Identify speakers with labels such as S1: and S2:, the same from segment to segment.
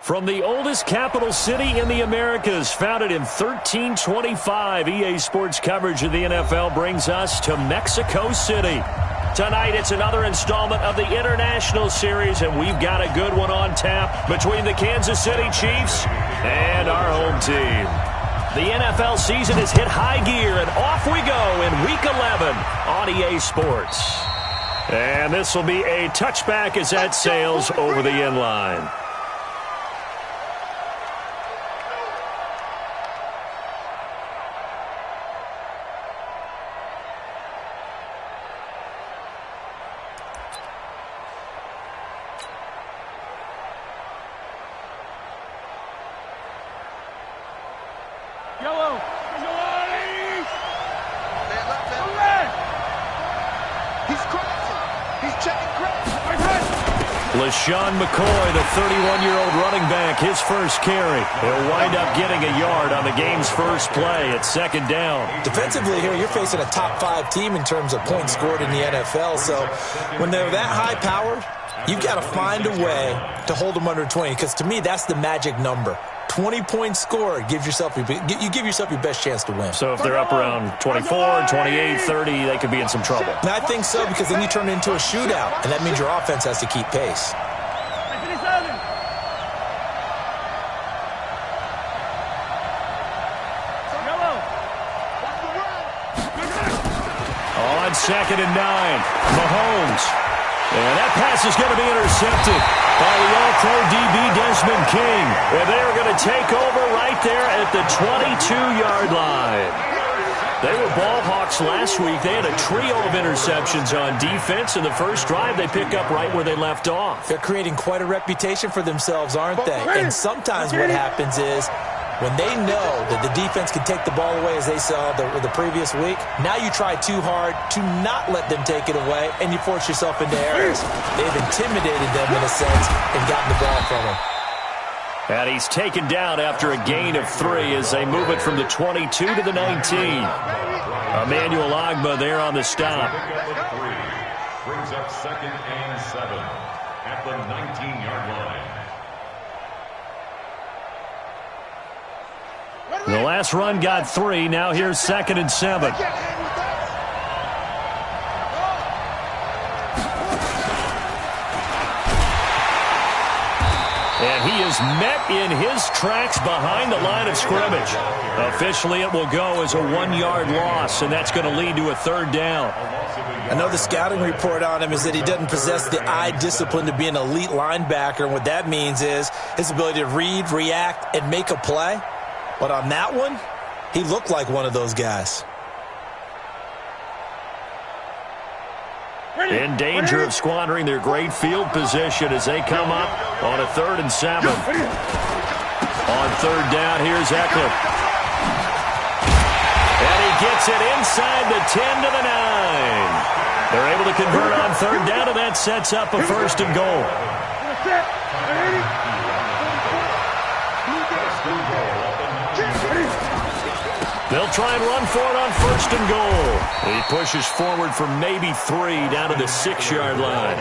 S1: From the oldest capital city in the Americas, founded in 1325, EA Sports coverage of the NFL brings us to Mexico City. Tonight, it's another installment of the International Series, and we've got a good one on tap between the Kansas City Chiefs and our home team. The NFL season has hit high gear, and off we go in Week 11 on EA Sports. And this will be a touchback as that sails over the end line. LaShawn McCoy, the 31-year-old running back, his first carry. He'll wind up getting a yard on the game's first play at second down.
S2: Defensively here, you're facing a top-5 team in terms of points scored in the NFL. So when they're that high-powered, you've got to find a way to hold them under 20, because to me, that's the magic number. 20 points scored, you give yourself your best chance to win.
S1: So if they're up around 24, 28, 30, they could be in some trouble.
S2: And I think so, because then you turn it into a shootout, and that means your offense has to keep pace.
S1: On 2nd and 9, Mahomes. And that pass is going to be intercepted by the All-Pro DB Desmond King. And they're going to take over right there at the 22-yard line. They were ball hawks last week. They had a trio of interceptions on defense. In the first drive, they pick up right where they left off.
S2: They're creating quite a reputation for themselves, aren't they? And sometimes what happens is, when they know that the defense can take the ball away, as they saw the previous week, now you try too hard to not let them take it away, and you force yourself into errors. They've intimidated them in a sense and gotten the ball from them.
S1: And he's taken down after a gain of 3 as they move it from the 22 to the 19. Emmanuel Ogbah there on the stop.
S3: Brings up 2nd and 7 at the 19-yard line.
S1: The last run got 3. Now here's 2nd and 7. And he is met in his tracks behind the line of scrimmage. Officially, it will go as a 1-yard loss, and that's going to lead to a 3rd down.
S2: I know the scouting report on him is that he doesn't possess the eye discipline to be an elite linebacker, and what that means is his ability to read, react, and make a play. But on that one, he looked like one of those guys.
S1: In danger of squandering their great field position as they come up on a 3rd and 7. On 3rd down, here's Eckler. And he gets it inside the 10 to the 9. They're able to convert on 3rd down, and that sets up a 1st and goal. They'll try and run for it on 1st and goal. He pushes forward for maybe 3 down to the 6-yard line.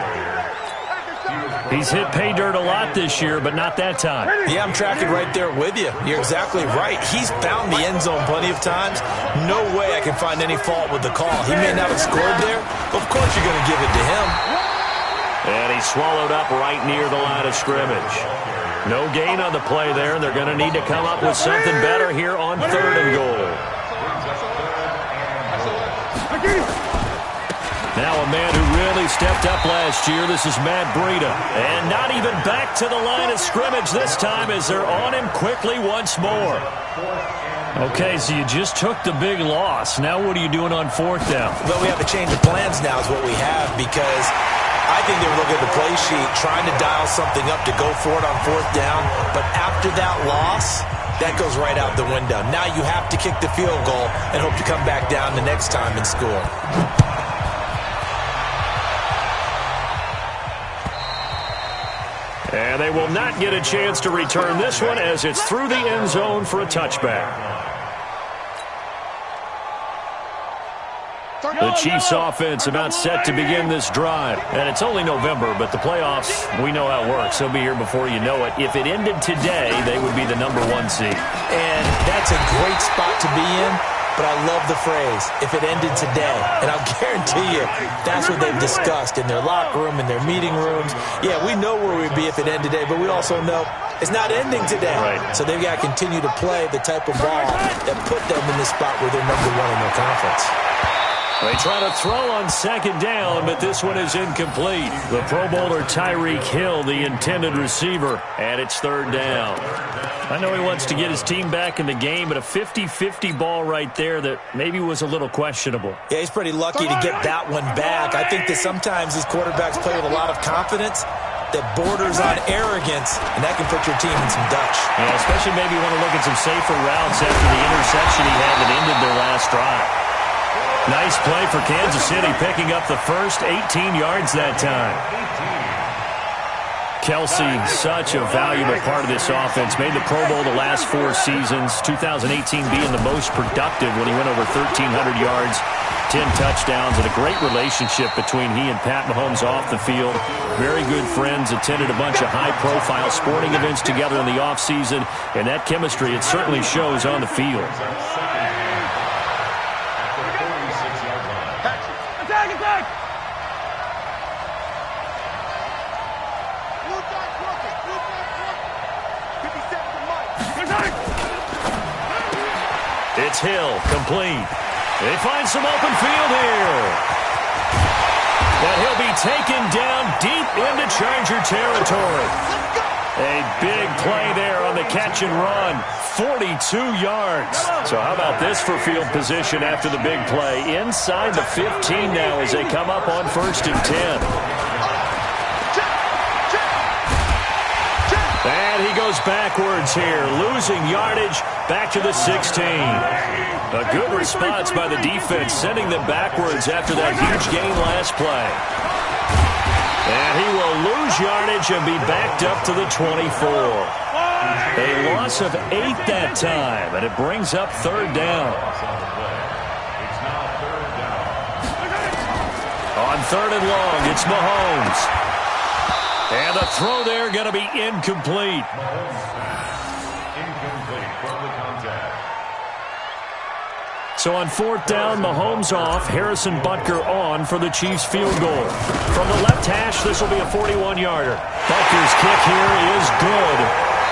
S1: He's hit pay dirt a lot this year, but not that time.
S2: Yeah, I'm tracking right there with you. You're exactly right. He's found the end zone plenty of times. No way I can find any fault with the call. He may not have scored there, but of course you're going to give it to him.
S1: And he's swallowed up right near the line of scrimmage. No gain on the play there, and they're going to need to come up with something better here on 3rd and goal. Now a man who really stepped up last year, this is Matt Breida. And not even back to the line of scrimmage this time as they're on him quickly once more. Okay, so you just took the big loss. Now what are you doing on 4th down?
S2: Well, we have a change of plans now is what we have, because I think they were looking at the play sheet, trying to dial something up to go for it on 4th down. But after that loss, that goes right out the window. Now you have to kick the field goal and hope to come back down the next time and score.
S1: And they will not get a chance to return this one as it's through the end zone for a touchback. The Chiefs offense about set to begin this drive. And it's only November, but the playoffs, we know how it works. They'll be here before you know it. If it ended today, they would be the #1 seed.
S2: And that's a great spot to be in, but I love the phrase, if it ended today. And I'll guarantee you, that's what they've discussed in their locker room, in their meeting rooms. Yeah, we know where we'd be if it ended today, but we also know it's not ending today.
S1: Right.
S2: So they've got to continue to play the type of ball that put them in the spot where they're #1 in their conference.
S1: They try to throw on second down, but this one is incomplete. The Pro Bowler Tyreek Hill, the intended receiver, and it's third down. I know he wants to get his team back in the game, but a 50-50 ball right there that maybe was a little questionable.
S2: Yeah, he's pretty lucky to get that one back. I think that sometimes these quarterbacks play with a lot of confidence that borders on arrogance, and that can put your team in some dutch.
S1: Yeah, especially maybe you want to look at some safer routes after the interception he had that ended their last drive. Nice play for Kansas City, picking up the first 18 yards that time. Kelsey, such a valuable part of this offense. Made the Pro Bowl the last 4 seasons. 2018 being the most productive when he went over 1,300 yards, 10 touchdowns, and a great relationship between he and Pat Mahomes off the field. Very good friends, attended a bunch of high-profile sporting events together in the offseason, and that chemistry, it certainly shows on the field. It's Hill, complete. They find some open field here. But he'll be taken down deep into Charger territory. A big play there on the catch and run. 42 yards. So how about this for field position after the big play? Inside the 15 now as they come up on 1st and 10. And he goes backwards here, losing yardage back to the 16. A good response by the defense, sending them backwards after that huge gain last play. And he will lose yardage and be backed up to the 24. A loss of 8 that time, and it brings up third down. On 3rd and long, it's Mahomes. And the throw there going to be incomplete. So on 4th down, Mahomes off, Harrison Butker on for the Chiefs field goal. From the left hash, this will be a 41-yarder. Butker's kick here is good.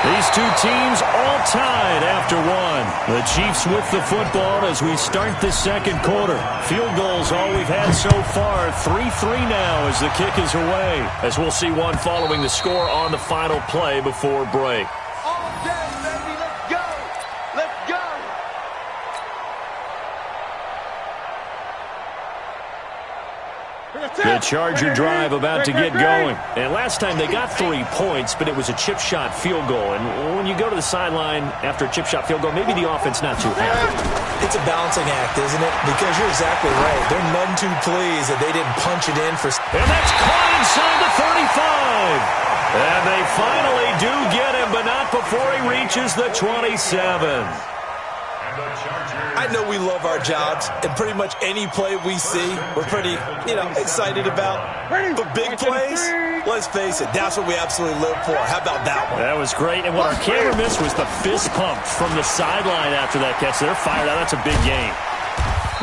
S1: These two teams all tied after one. The Chiefs with the football as we start the second quarter. Field goals all we've had so far. 3-3 now as the kick is away. As we'll see one following the score on the final play before break.
S4: All day, baby. Let's go. Let's go.
S1: The Charger drive about to get going. And last time they got 3 points, but it was a chip shot field goal. And when you go to the sideline after a chip shot field goal, maybe the offense not too happy.
S2: It's a balancing act, isn't it? Because you're exactly right. They're none too pleased that they didn't punch it in for...
S1: And that's caught inside the 35. And they finally do get him, but not before he reaches the 27.
S2: I know we love our jobs, and pretty much any play we see, we're pretty, excited about. But big plays, let's face it, that's what we absolutely live for. How about that one?
S1: That was great, and what our camera missed was the fist pump from the sideline after that catch. They're fired out. That's a big gain.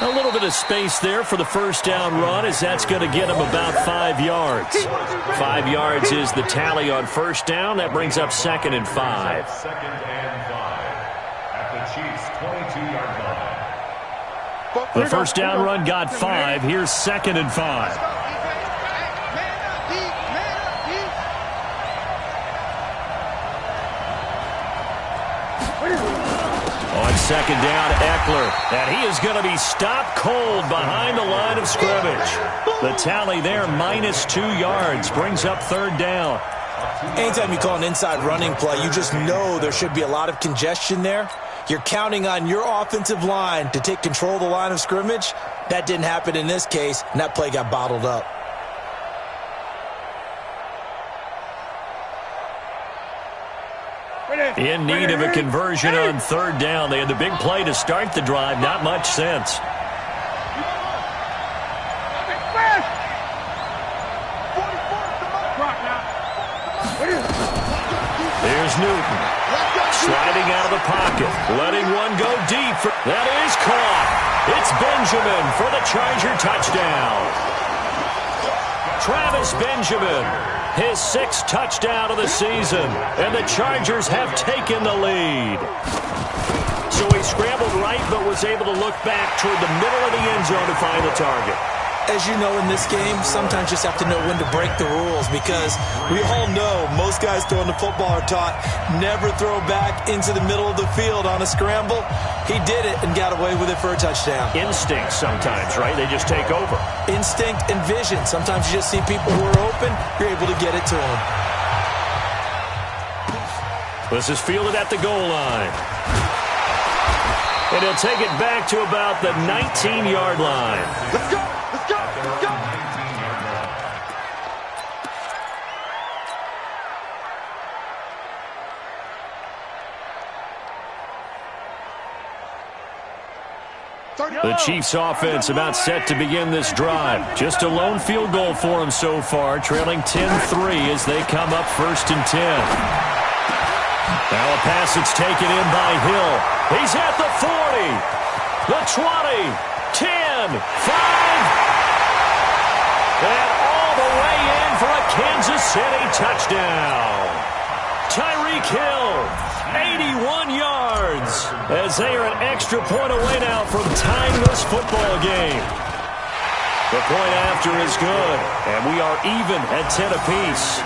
S1: A little bit of space there for the first down run, as that's going to get him about 5 yards. 5 yards is the tally on first down. That brings up 2nd and 5.
S3: 2nd and 5 at the Chiefs' 22-yard line.
S1: The first down run got 5. Here's 2nd and 5. On 2nd down, Eckler. And he is going to be stopped cold behind the line of scrimmage. The tally there, -2 yards, brings up 3rd down.
S2: Anytime you call an inside running play, you just know there should be a lot of congestion there. You're counting on your offensive line to take control of the line of scrimmage. That didn't happen in this case, and that play got bottled up.
S1: In need of a conversion on 3rd down. They had the big play to start the drive. Not much sense. is Newton. Sliding out of the pocket. Letting one go deep. That is caught. It's Benjamin for the Charger touchdown. Travis Benjamin, his 6th touchdown of the season. And the Chargers have taken the lead. So he scrambled right but was able to look back toward the middle of the end zone to find the target.
S2: As you know, in this game, sometimes you just have to know when to break the rules, because we all know most guys throwing the football are taught never throw back into the middle of the field on a scramble. He did it and got away with it for a touchdown.
S1: Instinct sometimes, right? They just take over.
S2: Instinct and vision. Sometimes you just see people who are open, you're able to get it to them.
S1: This is fielded at the goal line. And he'll take it back to about the 19-yard line.
S4: Let's go! Let's go! Let's go!
S1: The Chiefs offense about set to begin this drive. Just a lone field goal for them so far, trailing 10-3 as they come up 1st and 10. Now a pass that's taken in by Hill. He's at the 40, the 20, 10, 5, and all the way in for a Kansas City touchdown. Tyreek Hill, 81 yards, as they are an extra point away now from tying this football game. The point after is good, and we are even at 10 apiece.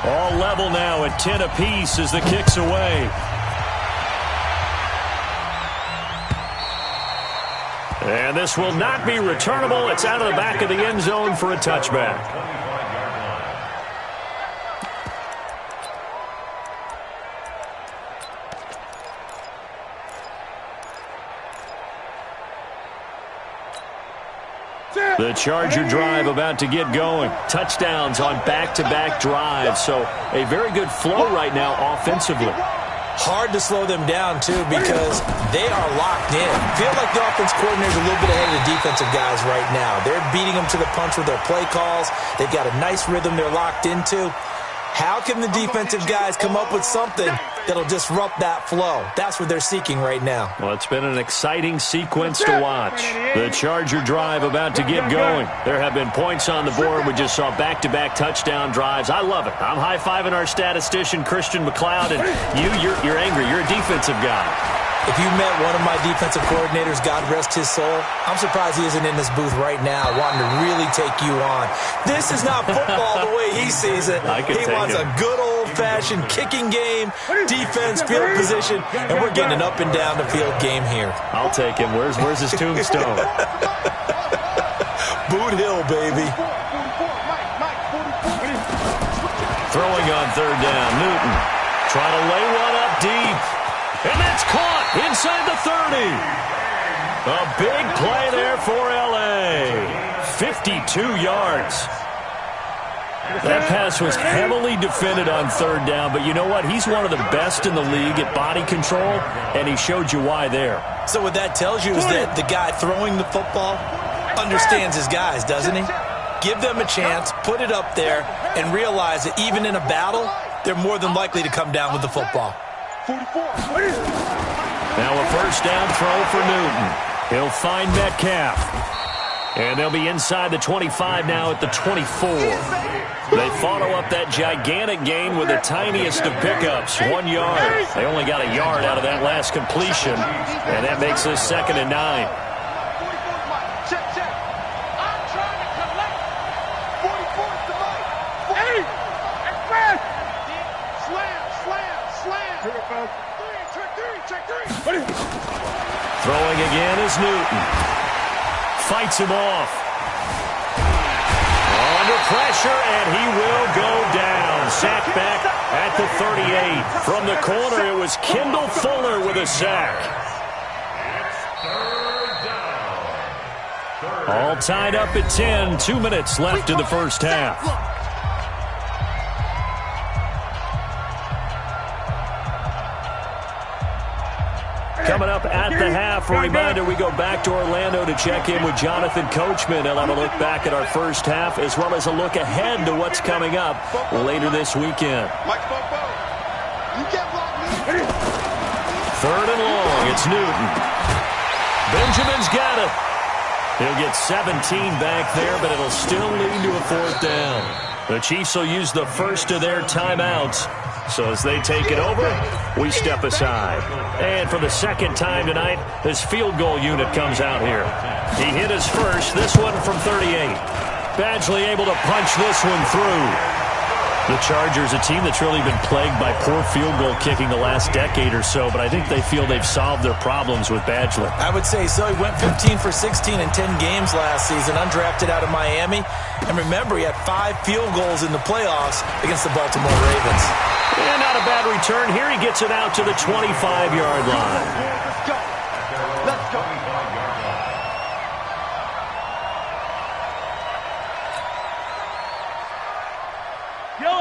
S1: All level now at 10 apiece as the kick's away. And this will not be returnable. It's out of the back of the end zone for a touchback. The Charger drive about to get going. Touchdowns on back-to-back drives. So a very good flow right now offensively.
S2: Hard to slow them down, too, because they are locked in. Feel like the offense coordinator's a little bit ahead of the defensive guys right now. They're beating them to the punch with their play calls. They've got a nice rhythm they're locked into. How can the defensive guys come up with something that'll disrupt that flow? That's what they're seeking right now.
S1: Well, it's been an exciting sequence to watch. The Charger drive about to get going. There have been points on the board. We just saw back-to-back touchdown drives. I love it. I'm high-fiving our statistician, Christian McLeod, and you're angry. You're a defensive guy.
S2: If you met one of my defensive coordinators, God rest his soul, I'm surprised he isn't in this booth right now wanting to really take you on. This is not football the way he sees it. He wants a good old-fashioned kicking game, defense, field position, and we're getting an up-and-down the field game here.
S1: I'll take him. Where's his tombstone?
S2: Boot Hill, baby.
S1: Throwing on 3rd down. Newton trying to lay one up deep. And that's caught inside the 30. A big play there for L.A. 52 yards. That pass was heavily defended on 3rd down, but you know what? He's one of the best in the league at body control, and he showed you why there.
S2: So what that tells you is that the guy throwing the football understands his guys, doesn't he? Give them a chance, put it up there, and realize that even in a battle, they're more than likely to come down with the football.
S1: Now a 1st down throw for Newton. He'll find Metcalf. And they'll be inside the 25 now at the 24. They follow up that gigantic gain with the tiniest of pickups, 1 yard. They only got a yard out of that last completion, and that makes this 2nd and 9. Throwing again is Newton. Fights him off. Under pressure, and he will go down. Sacked back at the 38. From the corner, it was Kendall Fuller with a sack. All tied up at 10. 2 minutes left in the first half. Coming up at the half, a reminder, we go back to Orlando to check in with Jonathan Coachman. He'll have a look back at our first half as well as a look ahead to what's coming up later this weekend. Third and long, it's Newton. Benjamin's got it. He'll get 17 back there, but it'll still lead to a fourth down. The Chiefs will use the first of their timeouts. So as they take it over, we step aside. And for the second time tonight, this field goal unit comes out here. He hit his first, this one from 38. Badgley able to punch this one through. The Chargers, a team that's really been plagued by poor field goal kicking the last decade or so, but I think they feel they've solved their problems with Badgley.
S2: I would say so. He went 15 for 16 in 10 games last season, undrafted out of Miami. And remember, he had 5 field goals in the playoffs against the Baltimore Ravens.
S1: And not a bad return here. He gets it out to the 25-yard line.
S4: Let's go. Let's go.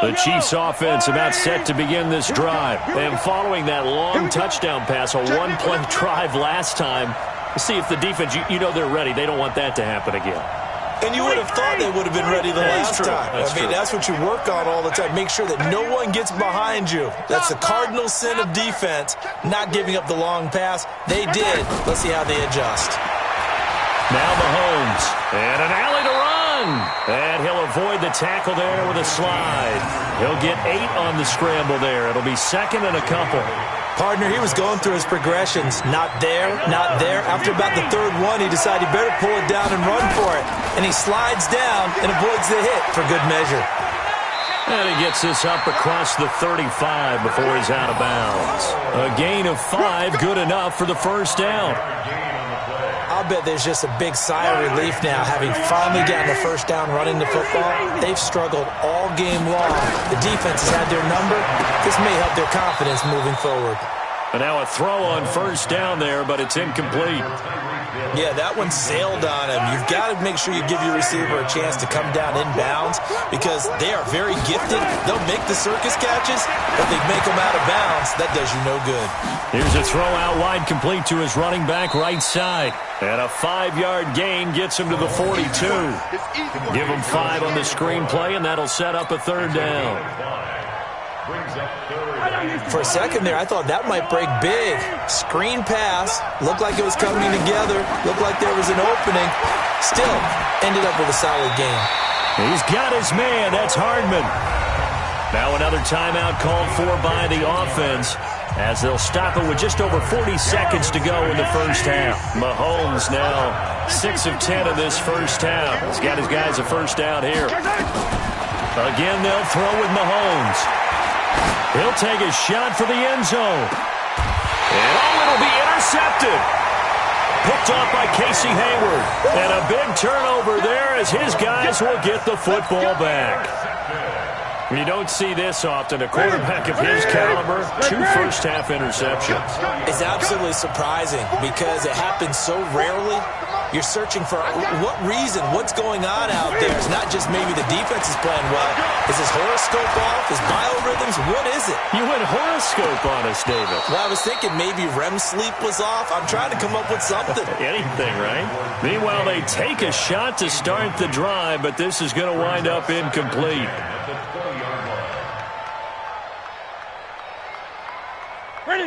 S1: The Chiefs offense about set to begin this drive. And following that long touchdown pass, a one-play drive last time, see if the defense, you know they're ready. They don't want that to happen again.
S2: And you would have thought they would have been ready the last time. That's what you work on all the time. Make sure that no one gets behind you. That's the cardinal sin of defense, not giving up the long pass. They did. Let's see how they adjust.
S1: Now Mahomes. And an alley to run. And he'll avoid the tackle there with a slide. He'll get 8 on the scramble there. It'll be second and a couple.
S2: Partner, he was going through his progressions. Not there, not there. After about the third one, he decided he better pull it down and run for it. And he slides down and avoids the hit for good measure.
S1: And he gets this up across the 35 before he's out of bounds. A gain of 5, good enough for the first down.
S2: I'll bet there's just a big sigh of relief now, having finally gotten the first down running the football. They've struggled all game long. The defense has had their number. This may help their confidence moving forward.
S1: And now a throw on first down there, but it's incomplete.
S2: Yeah, that one sailed on him. You've got to make sure you give your receiver a chance to come down inbounds because they are very gifted. They'll make the circus catches, but they make them out of bounds. That does you no good.
S1: Here's a throw out wide complete to his running back right side. And a 5-yard gain gets him to the 42. Give him 5 on the screenplay, and that'll set up a third down.
S2: For a second there, I thought that might break big. Screen pass. Looked like it was coming together. Looked like there was an opening. Still, ended up with a solid game.
S1: He's got his man. That's Hardman. Now another timeout called for by the offense as they'll stop it with just over 40 seconds to go in the first half. Mahomes now 6 of 10 in this first half. He's got his guys a first down here. Again, they'll throw with Mahomes. He'll take a shot for the end zone. And it'll be intercepted. Picked off by Casey Hayward. And a big turnover there as his guys will get the football back. You don't see this often. A quarterback of his caliber, 2 first-half interceptions.
S2: It's absolutely surprising because it happens so rarely. You're searching for what reason, what's going on out there. It's not just maybe the defense is playing well. Is his horoscope off? His biorhythms? What is it?
S1: You went horoscope on us, David.
S2: Well, I was thinking maybe REM sleep was off. I'm trying to come up with something.
S1: Anything, right? Meanwhile, they take a shot to start the drive, but this is going to wind up incomplete.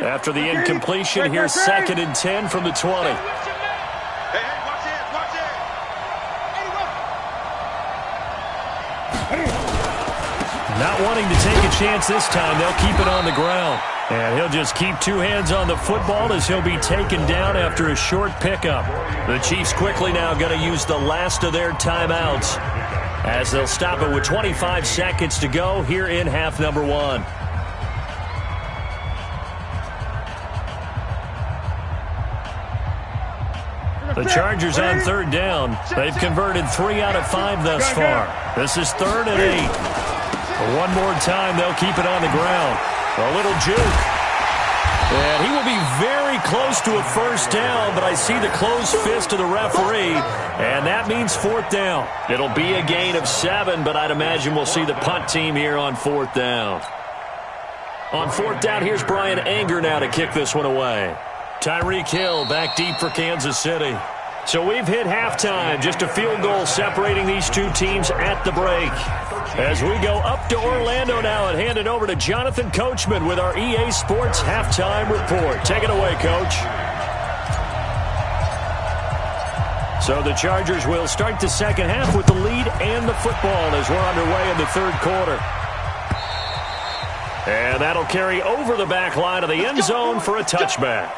S1: After the incompletion, here's 2nd and 10 from the 20. Not wanting to take a chance this time, they'll keep it on the ground. And he'll just keep 2 hands on the football as he'll be taken down after a short pickup. The Chiefs quickly now going to use the last of their timeouts as they'll stop it with 25 seconds to go here in half number 1. The Chargers on third down. They've converted 3 out of 5 thus far. This is 3rd and 8. One more time, they'll keep it on the ground. A little juke. And he will be very very close to a first down, but I see the closed fist of the referee, and that means fourth down. It'll be a gain of 7, but I'd imagine we'll see the punt team here on fourth down. On fourth down, here's Brian Anger now to kick this one away. Tyreek Hill back deep for Kansas City. So we've hit halftime, just a field goal separating these two teams at the break. As we go up to Orlando now and hand it over to Jonathan Coachman with our EA Sports Halftime Report. Take it away, Coach. So the Chargers will start the second half with the lead and the football as we're underway in the third quarter. And that'll carry over the back line of the end zone for a touchback.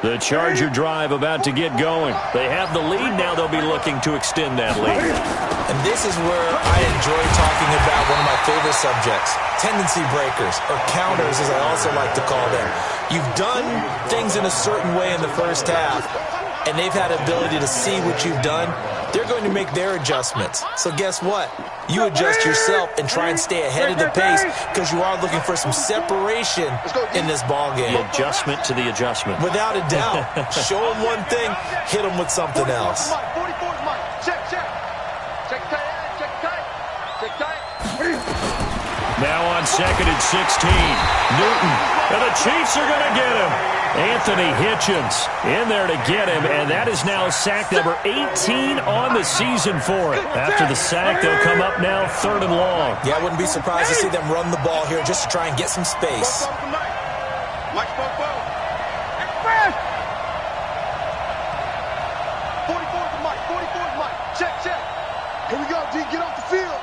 S1: The Charger drive about to get going. They have the lead. Now they'll be looking to extend that lead.
S2: And this is where I enjoy talking about one of my favorite subjects, tendency breakers, or counters as I also like to call them. You've done things in a certain way in the first half, and they've had ability to see what you've done. They're going to make their adjustments. So guess what? You adjust yourself and try and stay ahead of the pace because you are looking for some separation in this ball game.
S1: The adjustment to the adjustment.
S2: Without a doubt. Show them one thing, hit them with something else.
S1: Now on second and 16. Newton. And the Chiefs are going to get him. Anthony Hitchens in there to get him, and that is now sack number 18 on the season for it. After the sack, they'll come up now third and long.
S2: Yeah, I wouldn't be surprised to see them run the ball here just to try and get some space.
S4: 44's the mic. 44's the mic. Check. Here we go, D. Get off the field.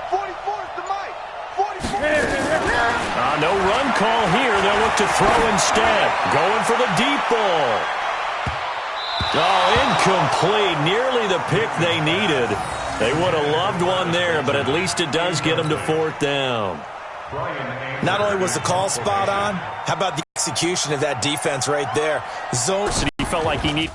S4: 44's the mic. 44's
S1: no run call here. They'll look to throw instead. Going for the deep ball. Oh, incomplete. Nearly the pick they needed. They would have loved one there, but at least it does get them to fourth down.
S2: Not only was the call spot on, how about the execution of that defense right there? Zone.
S1: He felt like he needed